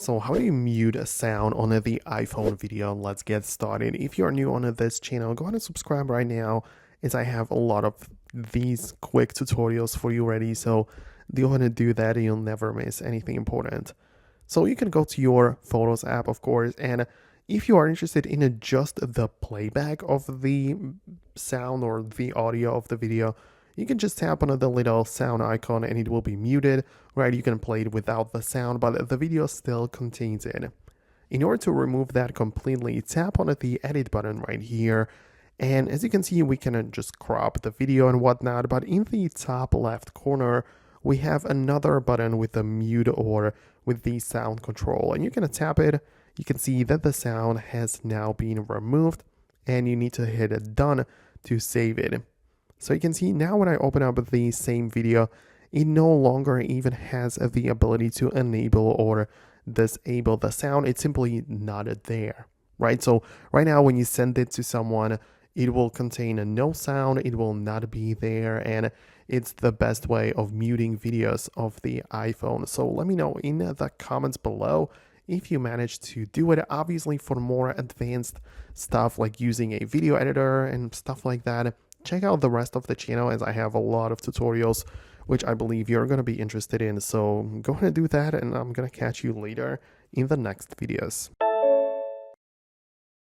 So how do you mute a sound on the iPhone video? Let's get started. If you're new on this channel, go ahead and subscribe right now, as I have a lot of these quick tutorials for you ready. So go ahead and do that and you'll never miss anything important. So you can go to your Photos app, of course, and if you are interested in just the playback of the sound or the audio of the video, you can just tap on the little sound icon and it will be muted, right? You can play it without the sound, but the video still contains it. In order to remove that completely, tap on the edit button right here. And as you can see, we can just crop the video and whatnot, but in the top left corner, we have another button with the mute or with the sound control, and you can tap it. You can see that the sound has now been removed and you need to hit done to save it. So you can see now when I open up the same video, it no longer even has the ability to enable or disable the sound. It's simply not there, right? So right now when you send it to someone, it will contain no sound, it will not be there, and it's the best way of muting videos of the iPhone. So let me know in the comments below if you managed to do it. Obviously, for more advanced stuff like using a video editor and stuff like that, check out the rest of the channel, as I have a lot of tutorials which I believe you're going to be interested in. So go ahead and do that, and I'm going to catch you later in the next videos.